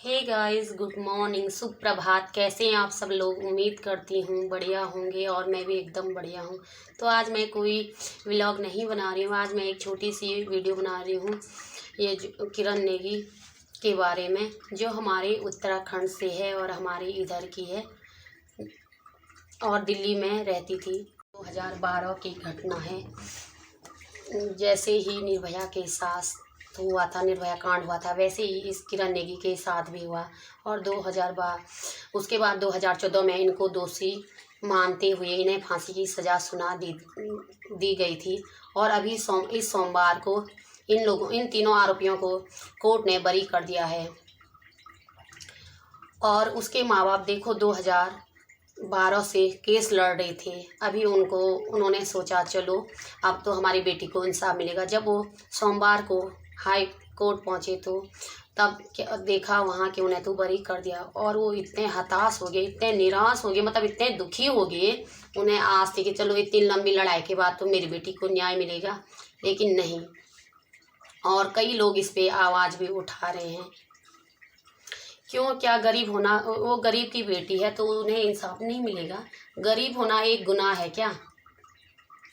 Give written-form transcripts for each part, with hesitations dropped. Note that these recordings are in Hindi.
हे गाइस, गुड मॉर्निंग, सुप्रभात। कैसे हैं आप सब लोग? उम्मीद करती हूँ बढ़िया होंगे और मैं भी एकदम बढ़िया हूँ। तो आज मैं कोई व्लॉग नहीं बना रही हूँ। आज मैं एक छोटी सी वीडियो बना रही हूँ ये जो किरण नेगी के बारे में, जो हमारे उत्तराखंड से है और हमारे इधर की है और दिल्ली में रहती थी। 2012 की घटना है। जैसे ही निर्भया के साथ हुआ था, निर्भया कांड हुआ था, वैसे ही इस किरण नेगी के साथ भी हुआ। और 2012 उसके बाद 2014 में इनको दोषी मानते हुए इन्हें फांसी की सज़ा सुना दी गई थी। और अभी इस सोमवार को इन तीनों आरोपियों को कोर्ट ने बरी कर दिया है। और उसके माँ बाप देखो 2012 से केस लड़ रहे थे। अभी उन्होंने सोचा चलो अब तो हमारी बेटी को इंसाफ मिलेगा। जब वो सोमवार को हाई कोर्ट पहुँचे तो तब देखा वहाँ कि उन्हें तो बरी कर दिया। और वो इतने हताश हो गए, इतने निराश हो गए, मतलब इतने दुखी हो गए। उन्हें आस थी कि चलो इतनी लंबी लड़ाई के बाद तो मेरी बेटी को न्याय मिलेगा, लेकिन नहीं। और कई लोग इस पे आवाज़ भी उठा रहे हैं। क्यों? क्या गरीब होना, वो गरीब की बेटी है तो उन्हें इंसाफ नहीं मिलेगा? गरीब होना एक गुनाह है क्या?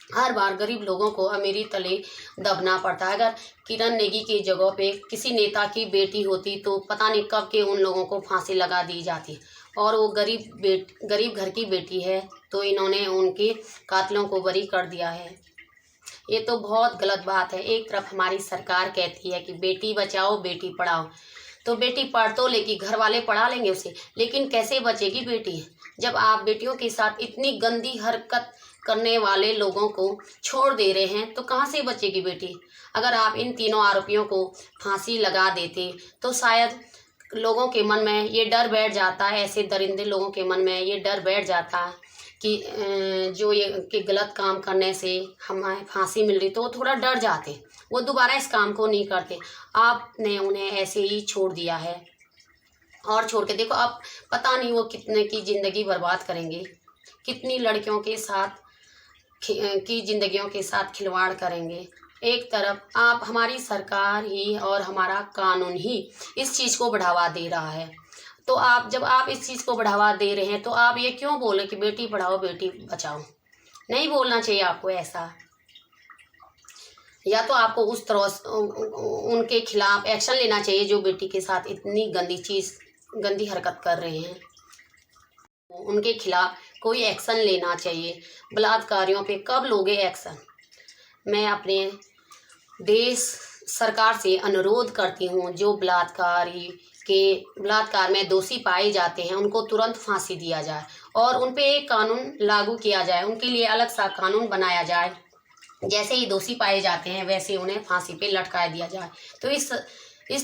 हर बार गरीब लोगों को अमीरी तले दबना पड़ता है। अगर किरण नेगी की जगह पे किसी नेता की बेटी होती तो पता नहीं कब के उन लोगों को फांसी लगा दी जाती। और वो गरीब घर की बेटी है तो इन्होंने उनके कातिलों को बरी कर दिया है। ये तो बहुत गलत बात है। एक तरफ हमारी सरकार कहती है कि बेटी बचाओ बेटी पढ़ाओ, तो बेटी पढ़ तो लेगी, घर वाले पढ़ा लेंगे उसे, लेकिन कैसे बचेगी बेटी जब आप बेटियों के साथ इतनी गंदी हरकत करने वाले लोगों को छोड़ दे रहे हैं? तो कहाँ से बचेगी बेटी? अगर आप इन तीनों आरोपियों को फांसी लगा देते तो शायद लोगों के मन में ये डर बैठ जाता है, ऐसे दरिंदे लोगों के मन में ये डर बैठ जाता है कि जो ये कि गलत काम करने से हमें फांसी मिल रही, तो वो थोड़ा डर जाते, वो दोबारा इस काम को नहीं करते। आपने उन्हें ऐसे ही छोड़ दिया है। और छोड़ के देखो अब पता नहीं वो कितने की ज़िंदगी बर्बाद करेंगे, कितनी लड़कियों के साथ की ज़िंदगियों के साथ खिलवाड़ करेंगे। एक तरफ आप हमारी सरकार ही और हमारा कानून ही इस चीज़ को बढ़ावा दे रहा है, तो जब आप इस चीज़ को बढ़ावा दे रहे हैं तो आप ये क्यों बोले कि बेटी पढ़ाओ बेटी बचाओ? नहीं बोलना चाहिए आपको ऐसा। या तो आपको उस तरह उनके खिलाफ एक्शन लेना चाहिए जो बेटी के साथ इतनी गंदी हरकत कर रहे हैं। उनके खिलाफ कोई एक्शन लेना चाहिए। बलात्कारियों पे कब लोगे एक्शन? मैं अपने देश सरकार से अनुरोध करती हूँ, जो बलात्कार में दोषी पाए जाते हैं उनको तुरंत फांसी दिया जाए और उन पे एक कानून लागू किया जाए, उनके लिए अलग सा कानून बनाया जाए। जैसे ही दोषी पाए जाते हैं वैसे उन्हें फांसी पे लटका दिया जाए। तो इस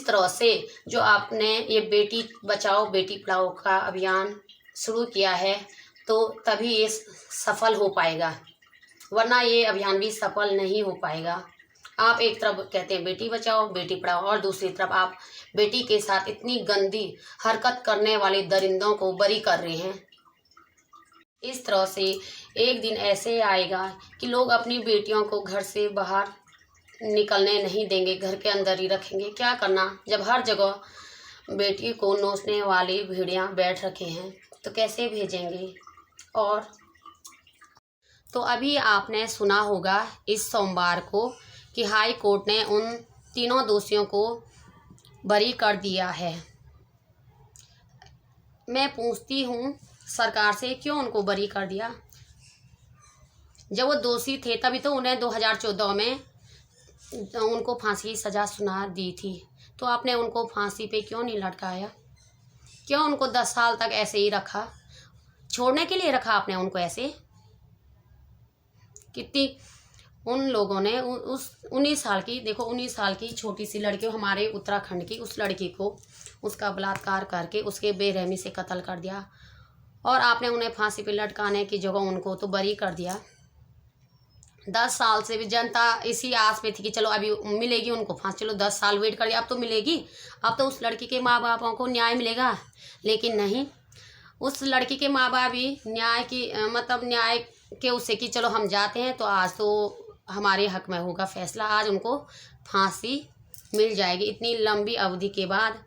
तरह से जो आपने ये बेटी बचाओ बेटी पढ़ाओ का अभियान शुरू किया है तो तभी ये सफल हो पाएगा, वरना ये अभियान भी सफल नहीं हो पाएगा। आप एक तरफ कहते हैं बेटी बचाओ बेटी पढ़ाओ और दूसरी तरफ आप बेटी के साथ इतनी गंदी हरकत करने वाले दरिंदों को बरी कर रहे हैं। इस तरह से एक दिन ऐसे आएगा कि लोग अपनी बेटियों को घर से बाहर निकलने नहीं देंगे, घर के अंदर ही रखेंगे। क्या करना जब हर जगह बेटी को नोचने वाली भेड़ियाँ बैठ रखे हैं, तो कैसे भेजेंगे? और तो अभी आपने सुना होगा इस सोमवार को कि हाई कोर्ट ने उन तीनों दोषियों को बरी कर दिया है। मैं पूछती हूँ सरकार से, क्यों उनको बरी कर दिया? जब वो दोषी थे तभी तो उन्हें 2014 में उनको फांसी की सज़ा सुना दी थी, तो आपने उनको फांसी पे क्यों नहीं लटकाया? क्यों उनको 10 साल तक ऐसे ही रखा? छोड़ने के लिए रखा आपने उनको ऐसे? कितनी उन लोगों ने उस 19 साल की, देखो 19 साल की छोटी सी लड़की, हमारे उत्तराखंड की उस लड़की को उसका बलात्कार करके उसके बेरहमी से कत्ल कर दिया और आपने उन्हें फांसी पे लटकाने की जगह उनको तो बरी कर दिया। 10 साल से भी जनता इसी आस में थी कि चलो अभी मिलेगी उनको फांसी, चलो 10 साल वेट कर दिया, अब तो मिलेगी, अब तो उस लड़की के माँ बापों को न्याय मिलेगा। लेकिन नहीं, उस लड़की के माँ बाप भी न्याय के उससे कि चलो हम जाते हैं तो आज तो हमारे हक में होगा फैसला, आज उनको फांसी मिल जाएगी इतनी लंबी अवधि के बाद।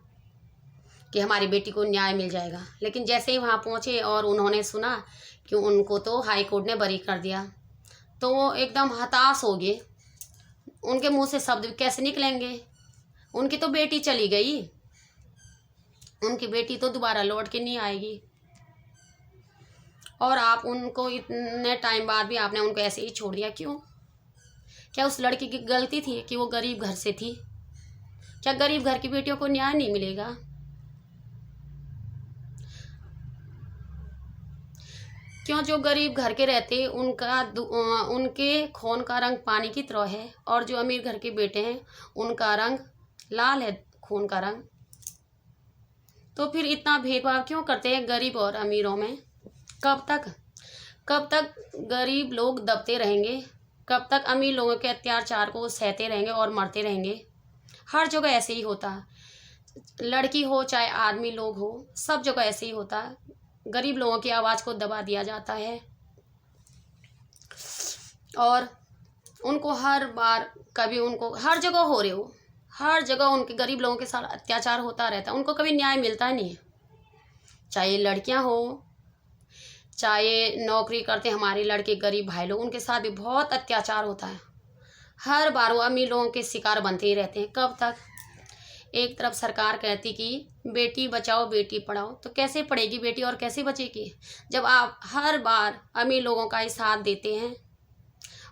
कि हमारी बेटी को न्याय मिल जाएगा। लेकिन जैसे ही वहाँ पहुँचे और उन्होंने सुना कि उनको तो हाई कोर्ट ने बरी कर दिया, तो वो एकदम हताश हो गए। उनके मुंह से शब्द कैसे निकलेंगे? उनकी तो बेटी चली गई, उनकी बेटी तो दोबारा लौट के नहीं आएगी, और आप उनको इतने टाइम बाद भी आपने उनको ऐसे ही छोड़ दिया। क्यों? क्या उस लड़की की गलती थी कि वो गरीब घर से थी? क्या गरीब घर की बेटियों को न्याय नहीं मिलेगा? क्यों? जो गरीब घर के रहते उनके खून का रंग पानी की तरह है, और जो अमीर घर के बेटे हैं उनका रंग लाल है, खून का रंग। तो फिर इतना भेदभाव क्यों करते हैं गरीब और अमीरों में? कब तक? कब तक गरीब लोग दबते रहेंगे? कब तक अमीर लोगों के अत्याचार को सहते रहेंगे और मरते रहेंगे? हर जगह ऐसे ही होता है, लड़की हो चाहे आदमी लोग हो, सब जगह ऐसे ही होता है। गरीब लोगों की आवाज़ को दबा दिया जाता है, और उनको हर बार कभी उनको हर जगह हो रहे हो, हर जगह उनके गरीब लोगों के साथ अत्याचार होता रहता है, उनको कभी न्याय मिलता नहीं है। चाहे लड़कियां हो, चाहे नौकरी करते हमारे लड़के गरीब भाई लोग, उनके साथ भी बहुत अत्याचार होता है। हर बार वो अमीर लोगों के शिकार बनते ही रहते हैं। कब तक? एक तरफ सरकार कहती कि बेटी बचाओ बेटी पढ़ाओ, तो कैसे पढ़ेगी बेटी और कैसे बचेगी जब आप हर बार अमीर लोगों का ही साथ देते हैं?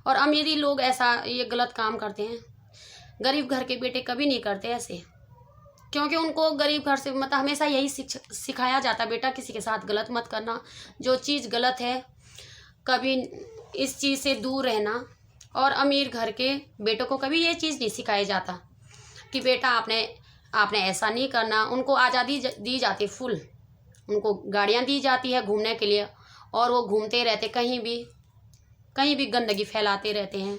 और अमीरी लोग ऐसा ये गलत काम करते हैं, गरीब घर के बेटे कभी नहीं करते ऐसे, क्योंकि उनको गरीब घर से मतलब हमेशा यही सिखाया जाता है, बेटा किसी के साथ गलत मत करना, जो चीज़ गलत है कभी इस चीज़ से दूर रहना। और अमीर घर के बेटों को कभी ये चीज़ नहीं सिखाया जाता कि बेटा आपने आपने ऐसा नहीं करना। उनको आज़ादी दी जाती फुल, उनको गाड़ियाँ दी जाती है घूमने के लिए, और वो घूमते रहते कहीं भी गंदगी फैलाते रहते हैं।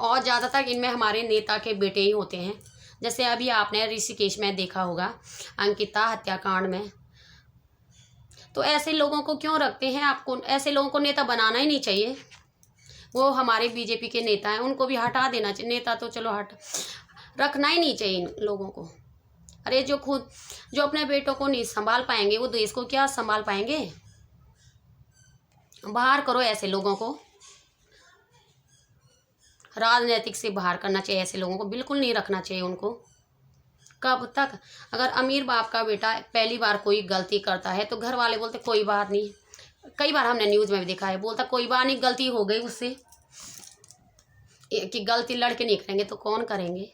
और ज़्यादातर इनमें हमारे नेता के बेटे ही होते हैं। जैसे अभी आपने ऋषिकेश में देखा होगा अंकिता हत्याकांड में। तो ऐसे लोगों को क्यों रखते हैं? आपको ऐसे लोगों को नेता बनाना ही नहीं चाहिए। वो हमारे बीजेपी के नेता हैं, उनको भी हटा देना चाहिए। नेता तो चलो रखना ही नहीं चाहिए इन लोगों को। अरे जो अपने बेटों को नहीं संभाल पाएंगे, वो देश को क्या संभाल पाएंगे? बाहर करो ऐसे लोगों को, राजनीतिक से बाहर करना चाहिए। ऐसे लोगों को बिल्कुल नहीं रखना चाहिए उनको। कब तक? अगर अमीर बाप का बेटा पहली बार कोई गलती करता है तो घर वाले बोलते कोई बात नहीं। कई बार हमने न्यूज़ में भी देखा है, बोलता कोई बात नहीं, गलती हो गई उससे, कि गलती लड़के नहीं करेंगे तो कौन करेंगे?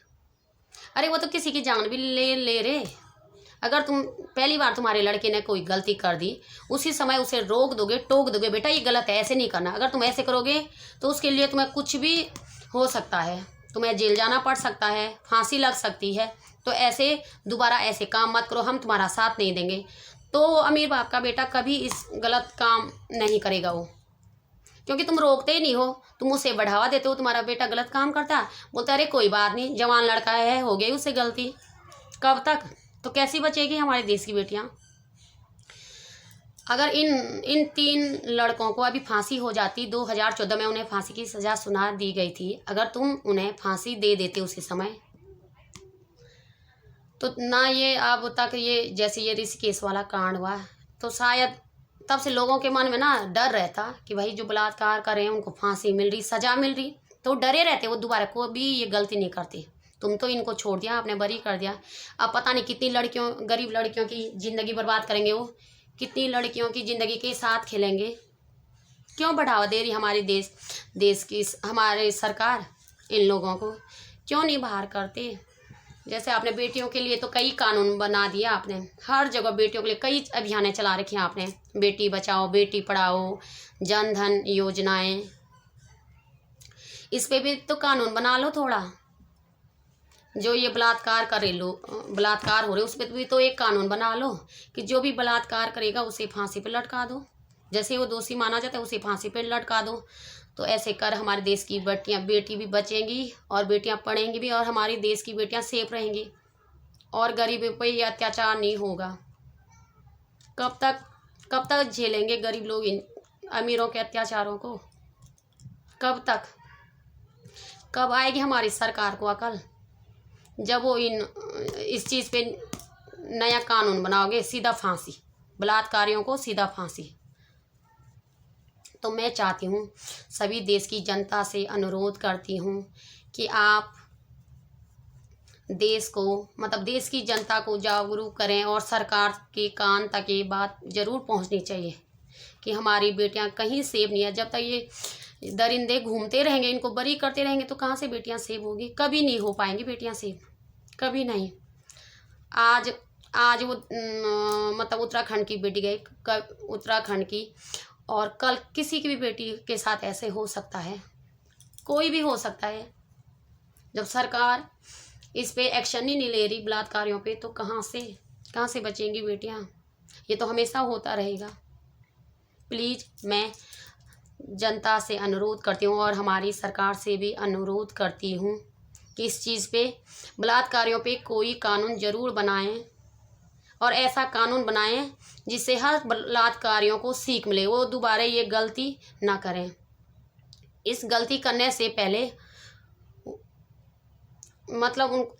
अरे वो तो किसी की जान भी ले रहे। अगर तुम पहली बार तुम्हारे लड़के ने कोई गलती कर दी, उसी समय उसे रोक दोगे, टोक दोगे, बेटा ये गलत है, ऐसे नहीं करना। अगर तुम ऐसे करोगे तो उसके लिए तुम्हें कुछ भी हो सकता है, तुम्हें जेल जाना पड़ सकता है, फांसी लग सकती है। तो ऐसे दोबारा ऐसे काम मत करो, हम तुम्हारा साथ नहीं देंगे। तो अमीर बाप का बेटा कभी इस गलत काम नहीं करेगा वो, क्योंकि तुम रोकते ही नहीं हो, तुम उसे बढ़ावा देते हो। तुम्हारा बेटा गलत काम करता है, बोलता अरे कोई बात नहीं, जवान लड़का है, हो गई उससे गलती। कब तक? तो कैसी बचेगी हमारे देश की बेटियां? अगर इन 3 लड़कों को अभी फांसी हो जाती, 2014 में उन्हें फांसी की सज़ा सुना दी गई थी, अगर तुम उन्हें फांसी दे देते उसी समय, तो ना ये अब तक ये जैसे ये ऋषिकेश वाला कांड हुआ, तो शायद तब से लोगों के मन में ना डर रहता कि भाई जो बलात्कार कर रहे हैं उनको फांसी मिल रही, सज़ा मिल रही, तो डरे रहते, वो दोबारा को भी ये गलती नहीं करते। तुम तो इनको छोड़ दिया, आपने बरी कर दिया। अब पता नहीं कितनी लड़कियों, गरीब लड़कियों की ज़िंदगी बर्बाद करेंगे वो, कितनी लड़कियों की ज़िंदगी के साथ खेलेंगे। क्यों बढ़ावा दे रही हमारी देश की हमारे सरकार इन लोगों को? क्यों नहीं बाहर करते? जैसे आपने बेटियों के लिए तो कई कानून बना दिया आपने, हर जगह बेटियों के लिए कई अभियानें चला रखी हैं आपने, बेटी बचाओ बेटी पढ़ाओ, जन धन योजनाएं, इस पे भी तो कानून बना लो थोड़ा। जो ये बलात्कार हो रहे उस पर भी तो एक कानून बना लो कि जो भी बलात्कार करेगा उसे फांसी पे लटका दो, जैसे वो दोषी माना जाता है उसे फांसी पे लटका दो। तो ऐसे कर हमारे देश की बेटी भी बचेंगी, और बेटियां पढ़ेंगी भी, और हमारी देश की बेटियां सेफ रहेंगी, और गरीबों पर ये अत्याचार नहीं होगा। कब तक झेलेंगे गरीब लोग इन अमीरों के अत्याचारों को? कब तक? कब आएगी हमारी सरकार को अकल? जब वो इस चीज़ पे नया कानून बनाओगे, सीधा फांसी, बलात्कारियों को सीधा फांसी। तो मैं चाहती हूँ, सभी देश की जनता से अनुरोध करती हूँ कि आप देश को मतलब देश की जनता को जागरूक करें और सरकार के कान तक ये बात ज़रूर पहुँचनी चाहिए कि हमारी बेटियां कहीं सेफ नहीं है। जब तक ये दरिंदे घूमते रहेंगे, इनको बरी करते रहेंगे, तो कहाँ से बेटियां सेफ होगी? कभी नहीं हो पाएंगी बेटियां सेफ, कभी नहीं। आज वो मतलब उत्तराखंड की बेटी गई, उत्तराखंड की, और कल किसी की भी बेटी के साथ ऐसे हो सकता है, कोई भी हो सकता है। जब सरकार इस पे एक्शन ही नहीं ले रही बलात्कारियों पे, तो कहाँ से बचेंगी बेटियां? ये तो हमेशा होता रहेगा। प्लीज़ मैं जनता से अनुरोध करती हूँ और हमारी सरकार से भी अनुरोध करती हूँ कि इस चीज़ पे, बलात्कारियों पे कोई कानून ज़रूर बनाएं, और ऐसा कानून बनाएं जिससे हर बलात्कारियों को सीख मिले, वो दोबारा ये गलती ना करें। इस गलती करने से पहले मतलब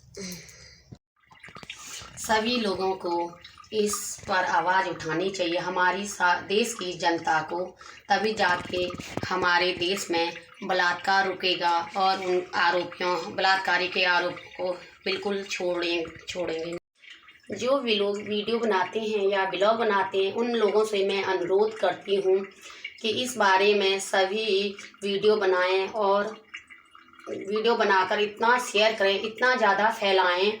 सभी लोगों को इस पर आवाज़ उठानी चाहिए, हमारी देश की जनता को, तभी जाके हमारे देश में बलात्कार रुकेगा और उन आरोपियों, बलात्कारी के आरोप को बिल्कुल छोड़ेंगे। जो भी लोग वीडियो बनाते हैं या ब्लॉग बनाते हैं, उन लोगों से मैं अनुरोध करती हूँ कि इस बारे में सभी वीडियो बनाएं और वीडियो बनाकर इतना शेयर करें, इतना ज़्यादा फैलाएं।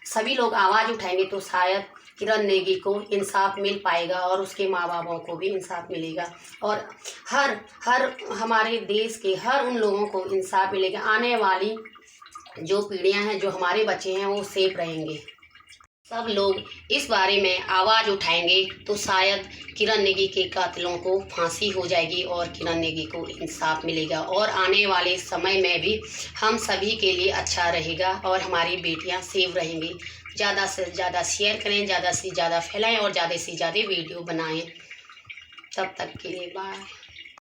सभी लोग आवाज़ उठाएंगे तो शायद किरण नेगी को इंसाफ मिल पाएगा और उसके माँ बापों को भी इंसाफ मिलेगा, और हर हमारे देश के हर उन लोगों को इंसाफ मिलेगा। आने वाली जो पीढ़ियां हैं, जो हमारे बच्चे हैं, वो सेफ रहेंगे। सब लोग इस बारे में आवाज़ उठाएंगे तो शायद किरण नेगी के कातिलों को फांसी हो जाएगी और किरण नेगी को इंसाफ मिलेगा, और आने वाले समय में भी हम सभी के लिए अच्छा रहेगा और हमारी बेटियां सेफ रहेंगी। ज़्यादा से ज़्यादा शेयर करें, ज़्यादा से ज़्यादा फैलाएं और ज़्यादा से ज़्यादा वीडियो बनाएं। तब तक के लिए बाय।